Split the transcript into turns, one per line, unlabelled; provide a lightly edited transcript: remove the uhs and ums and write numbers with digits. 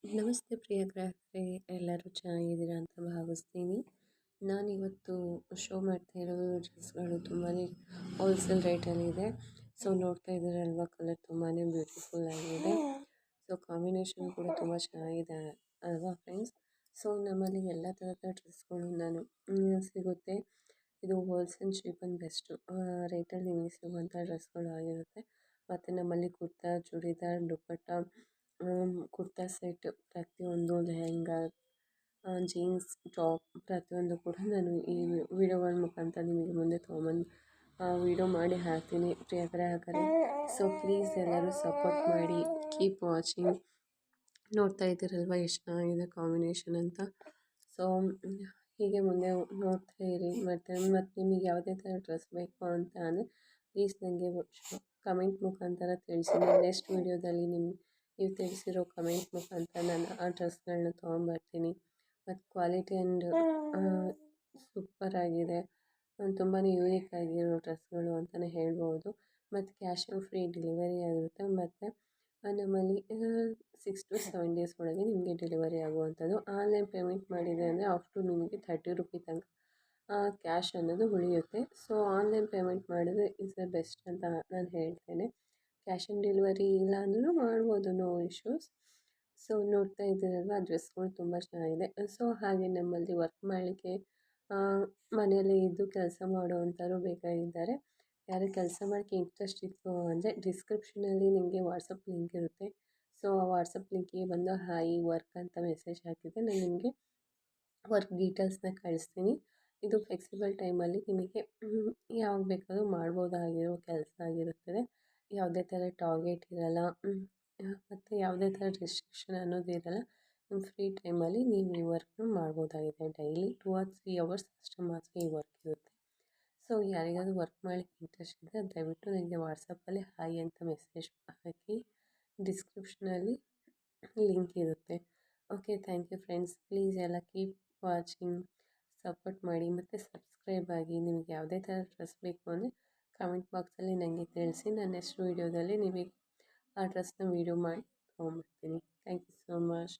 ನಮಸ್ತೆ ಪ್ರಿಯ ಗ್ರಾಹಕರೇ, ಎಲ್ಲರೂ ಚೆನ್ನಾಗಿದ್ದೀರಾ ಅಂತ ಭಾವಿಸ್ತೀನಿ. ನಾನಿವತ್ತು ಶೋ ಮಾಡ್ತಾ ಇರೋ ಡ್ರೆಸ್ಗಳು ತುಂಬಾ ಹೋಲ್ಸೇಲ್ ರೇಟಲ್ಲಿದೆ. ಸೊ ನೋಡ್ತಾ ಇದ್ದೀರಲ್ವ, ಕಲರ್ ತುಂಬಾ ಬ್ಯೂಟಿಫುಲ್ ಆಗಿದೆ. ಸೊ ಕಾಂಬಿನೇಷನ್ ಕೂಡ ತುಂಬ ಚೆನ್ನಾಗಿದೆ ಅಲ್ವಾ ಫ್ರೆಂಡ್ಸ್. ಸೊ ನಮ್ಮಲ್ಲಿ ಎಲ್ಲ ಥರದ ಡ್ರೆಸ್ಗಳು ಸಿಗುತ್ತೆ. ಇದು ಹೋಲ್ಸೇಲ್ ಚೀಪ್ ಆ್ಯಂಡ್ ಬೆಸ್ಟು ರೇಟಲ್ಲಿ ನಿಮಗೆ ಸಿಗುವಂಥ ಡ್ರೆಸ್ಗಳು ಆಗಿರುತ್ತೆ. ಮತ್ತು ನಮ್ಮಲ್ಲಿ ಕುರ್ತಾ, ಚೂಡಿದಾರ್, ದುಪ್ಪಟ್ಟ, ಕುರ್ತಾ ಸೆಟ್, ಪ್ರತಿಯೊಂದು ಲೆಹೆಂಗಾ, ಜೀನ್ಸ್ ಟಾಪ್ ಪ್ರತಿಯೊಂದು ಕೂಡ ನಾನು ಈ ವಿಡಿಯೋಗಳ ಮುಖಾಂತರ ನಿಮಗೆ ಮುಂದೆ ತೊಗೊಂಬಂದು ವಿಡಿಯೋ ಮಾಡಿ ಹಾಕ್ತೀನಿ ಪ್ರಿಯ ಗ್ರಾಹಕರೇ. ಸೊ ಪ್ಲೀಸ್ ಎಲ್ಲರೂ ಸಪೋರ್ಟ್ ಮಾಡಿ, ಕೀಪ್ ವಾಚಿಂಗ್. ನೋಡ್ತಾ ಇದ್ದೀರಲ್ವ ಎಷ್ಟು ಚೆನ್ನಾಗಿದೆ ಕಾಂಬಿನೇಷನ್ ಅಂತ. ಸೊ ಹೀಗೆ ಮುಂದೆ ನೋಡ್ತಾ ಇರಿ. ಮತ್ತು ನಿಮಗೆ ಯಾವುದೇ ಥರ ಡ್ರೆಸ್ ಬೇಕು ಅಂತ ಅಂದರೆ ಪ್ಲೀಸ್ ನನಗೆ ಕಮೆಂಟ್ ಮುಖಾಂತರ ತಿಳಿಸಿ. ನೆಕ್ಸ್ಟ್ ವೀಡಿಯೋದಲ್ಲಿ ನೀವು ತಿಳಿಸಿರೋ ಕಮೆಂಟ್ ಮುಖಾಂತರ ನಾನು ಆ ಡ್ರೆಸ್ಗಳನ್ನ ತೊಗೊಂಬರ್ತೀನಿ. ಮತ್ತು ಕ್ವಾಲಿಟಿ ಆ್ಯಂಡ್ ಸೂಪರಾಗಿದೆ. ತುಂಬಾ ಯೂನಿಕ್ ಆಗಿರೋ ಡ್ರೆಸ್ಗಳು ಅಂತಲೇ ಹೇಳ್ಬೋದು. ಮತ್ತು ಕ್ಯಾಶ್ ಆನ್ ಫ್ರೀ ಡೆಲಿವರಿ ಆಗಿರುತ್ತೆ. ಮತ್ತು ನಮ್ಮಲ್ಲಿ 6 to 7 ಡೇಸ್ ಒಳಗೆ ನಿಮಗೆ ಡೆಲಿವರಿ ಆಗುವಂಥದ್ದು. ಆನ್ಲೈನ್ ಪೇಮೆಂಟ್ ಮಾಡಿದೆ ಅಂದರೆ ಅಪ್ ಟು ನಿಮಗೆ 30 ರುಪಿ ತನಕ ಕ್ಯಾಶ್ ಅನ್ನೋದು ಉಳಿಯುತ್ತೆ. ಸೊ ಆನ್ಲೈನ್ ಪೇಮೆಂಟ್ ಮಾಡಿದ್ರೆ ಇಸ್ ದ ಬೆಸ್ಟ್ ಅಂತ ನಾನು ಹೇಳ್ತೇನೆ. ಕ್ಯಾಶ್ ಆನ್ ಡೆಲಿವರಿ ಇಲ್ಲ ಅಂದ್ರೂ ಮಾಡ್ಬೋದು, ನೋ ಇಶ್ಯೂಸ್. ಸೊ ನೋಡ್ತಾ ಇದ್ದೀರಲ್ವ, ಡ್ರೆಸ್ಗಳು ತುಂಬ ಚೆನ್ನಾಗಿದೆ. ಸೊ ಹಾಗೆ ನಮ್ಮಲ್ಲಿ ವರ್ಕ್ ಮಾಡಲಿಕ್ಕೆ ಮನೆಯಲ್ಲೇ ಇದ್ದು ಕೆಲಸ ಮಾಡುವಂಥವ್ರು ಬೇಕಾಗಿದ್ದಾರೆ. ಯಾರು ಕೆಲಸ ಮಾಡೋಕ್ಕೆ ಇಂಟ್ರೆಸ್ಟ್ ಇತ್ತು ಅಂದರೆ ಡಿಸ್ಕ್ರಿಪ್ಷನಲ್ಲಿ ನಿಮಗೆ ವಾಟ್ಸಪ್ ಲಿಂಕ್ ಇರುತ್ತೆ. ಸೊ ಆ ವಾಟ್ಸಪ್ ಲಿಂಕಿಗೆ ಬಂದು ಹಾಯ್ ವರ್ಕ್ ಅಂತ ಮೆಸೇಜ್ ಹಾಕಿದರೆ ನಾನು ನಿಮಗೆ ವರ್ಕ್ ಡೀಟೇಲ್ಸ್ನ ಕಳಿಸ್ತೀನಿ. ಇದು ಫ್ಲೆಕ್ಸಿಬಲ್ ಟೈಮಲ್ಲಿ ನಿಮಗೆ ಯಾವಾಗ ಬೇಕಾದರೂ ಮಾಡ್ಬೋದಾಗಿರೋ ಕೆಲಸ ಆಗಿರುತ್ತದೆ. ಯಾವುದೇ ಥರ ಟಾರ್ಗೆಟ್ ಇರಲ್ಲ, ಮತ್ತು ಯಾವುದೇ ಥರ ರೆಸ್ಟ್ರಿಕ್ಷನ್ ಅನ್ನೋದು ಇರಲ್ಲ. ನಿಮ್ಮ ಫ್ರೀ ಟೈಮಲ್ಲಿ ನೀವು ಈ ವರ್ಕ್ನ ಮಾಡ್ಬೋದಾಗಿದೆ. ಡೈಲಿ 2 or 3 ಅವರ್ಸ್ ಅಷ್ಟು ಮಾತ್ರ ಈ ವರ್ಕ್ ಇರುತ್ತೆ. ಸೊ ಯಾರಿಗಾದ್ರೂ ವರ್ಕ್ ಮಾಡಲಿಕ್ಕೆ ಇಂಟ್ರೆಸ್ಟ್ ಇದ್ದರೆ ದಯವಿಟ್ಟು ನನಗೆ ವಾಟ್ಸಪ್ಪಲ್ಲಿ ಹಾಯ್ ಅಂತ ಮೆಸೇಜ್ ಹಾಕಿ. ಡಿಸ್ಕ್ರಿಪ್ಷನಲ್ಲಿ ಲಿಂಕ್ ಇರುತ್ತೆ. Okay, thank you friends. Please ಎಲ್ಲ ಕೀಪ್ ವಾಚಿಂಗ್, ಸಪೋರ್ಟ್ ಮಾಡಿ ಮತ್ತು ಸಬ್ಸ್ಕ್ರೈಬ್ ಆಗಿ. ನಿಮಗೆ ಯಾವುದೇ ಥರ ಡ್ರೆಸ್ ಬೇಕು ಅಂದರೆ ಕಮೆಂಟ್ ಬಾಕ್ಸಲ್ಲಿ ನನಗೆ ತಿಳಿಸಿ. ನಾನು ನೆಕ್ಸ್ಟ್ ವೀಡಿಯೋದಲ್ಲಿ ನಿಮಗೆ ಆ ಡ್ರೆಸ್ನ ವೀಡಿಯೋ ಮಾಡಿ ತೊಗೊಂಬರ್ತೀನಿ. Thank you so much.